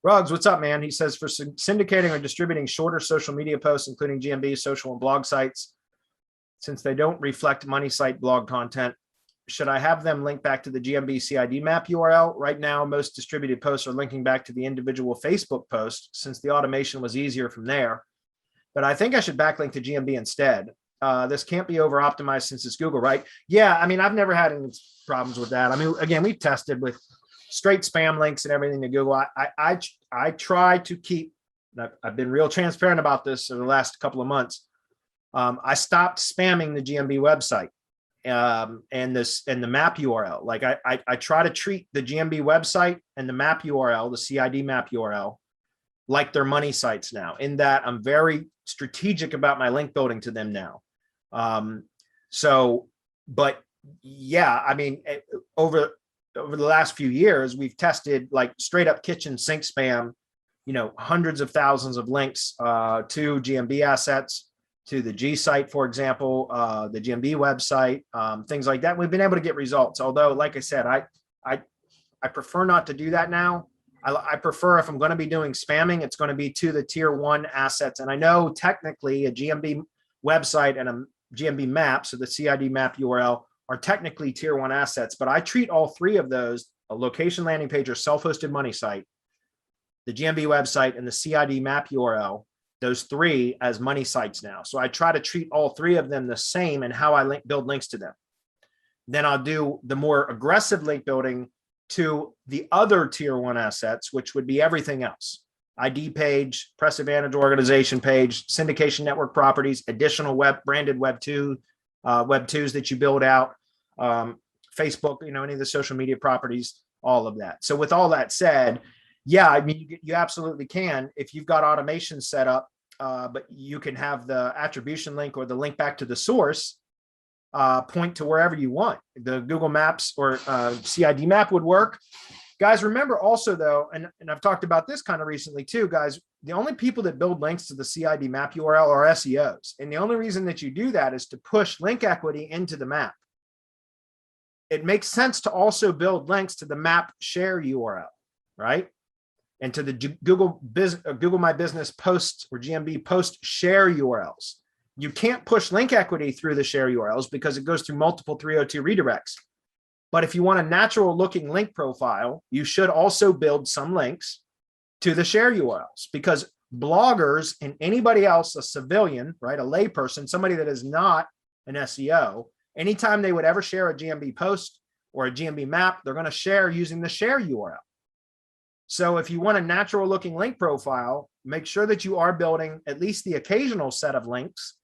Ruggs, what's up, man? He says for syndicating or distributing shorter social media posts, including GMB, social, and blog sites, since they don't reflect money site blog content, should I have them link back to the GMB CID map URL? Right now, most distributed posts are linking back to the individual Facebook post since the automation was easier from there. But I think I should backlink to GMB instead. This can't be over optimized since it's Google, right? Yeah, I mean, I've never had any problems with that. I mean, again, we've tested with straight spam links and everything to Google. I try to keep, I've been real transparent about this in the last couple of months. I stopped spamming the GMB website and the map URL. Like I try to treat the GMB website and the map URL, the CID map URL, like they're money sites now, in that I'm very strategic about my link building to them now. But yeah, I mean, over the last few years, we've tested like straight up kitchen sink spam, you know, hundreds of thousands of links to GMB assets, to the G site, for example, the GMB website, things like that. We've been able to get results. Although, like I said, I prefer not to do that now. I prefer, if I'm going to be doing spamming, it's going to be to the tier 1 assets. And I know technically a GMB website and a GMB map, so the CID map URL, are technically tier 1 assets, but I treat all three of those, a location landing page or self-hosted money site, the GMB website, and the CID map URL, those three as money sites now. So I try to treat all three of them the same in how I build links to them. Then I'll do the more aggressive link building to the other tier 1 assets, which would be everything else. ID page, press advantage organization page, syndication network properties, additional branded web 2s that you build out, Facebook, you know, any of the social media properties, all of that. So with all that said, yeah, I mean, you absolutely can, if you've got automation set up, but you can have the attribution link or the link back to the source point to wherever you want. The Google Maps or CID map would work. Guys, remember also though, and I've talked about this kind of recently too, guys, the only people that build links to the CID map URL are SEOs. And the only reason that you do that is to push link equity into the map. It makes sense to also build links to the map share URL, right? And to the Google My Business post or GMB post share URLs. You can't push link equity through the share URLs because it goes through multiple 302 redirects. But if you want a natural looking link profile, you should also build some links to the share URLs, because bloggers and anybody else, a civilian, right, a layperson, somebody that is not an SEO, anytime they would ever share a GMB post or a GMB map, they're going to share using the share URL. So if you want a natural looking link profile, make sure that you are building at least the occasional set of links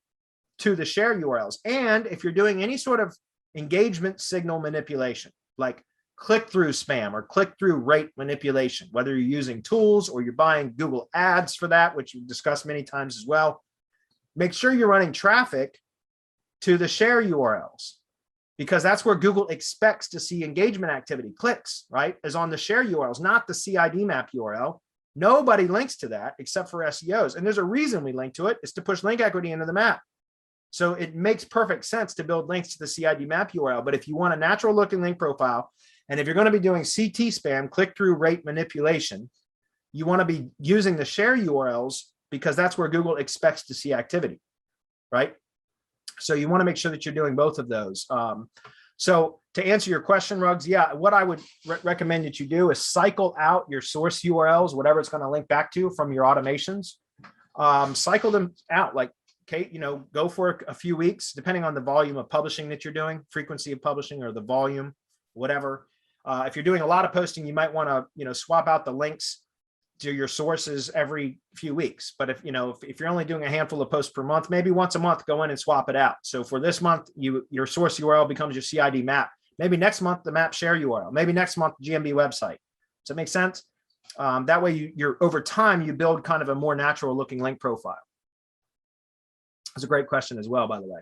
to the share URLs. And if you're doing any sort of engagement signal manipulation, like click-through spam or click-through rate manipulation, whether you're using tools or you're buying Google ads for that, which we've discussed many times as well, make sure you're running traffic to the share URLs, because that's where Google expects to see engagement activity. Clicks, right, is on the share URLs, not the CID map URL. Nobody links to that except for SEOs. And there's a reason we link to it, is to push link equity into the map. So it makes perfect sense to build links to the CID map URL. But if you want a natural looking link profile, and if you're going to be doing CT spam, click-through rate manipulation, you want to be using the share URLs, because that's where Google expects to see activity, right? So you want to make sure that you're doing both of those. So to answer your question, Ruggs, yeah, what I would recommend that you do is cycle out your source URLs, whatever it's going to link back to from your automations. Cycle them out, like, okay, you know, go for a few weeks, depending on the volume of publishing that you're doing, frequency of publishing or the volume, whatever. If you're doing a lot of posting, you might want to, you know, swap out the links to your sources every few weeks. But if, you know, if you're only doing a handful of posts per month, maybe once a month, go in and swap it out. So for this month, your source URL becomes your CID map. Maybe next month, the map share URL. Maybe next month, GMB website. Does that make sense? That way, you're over time, you build kind of a more natural looking link profile. That's a great question as well, by the way.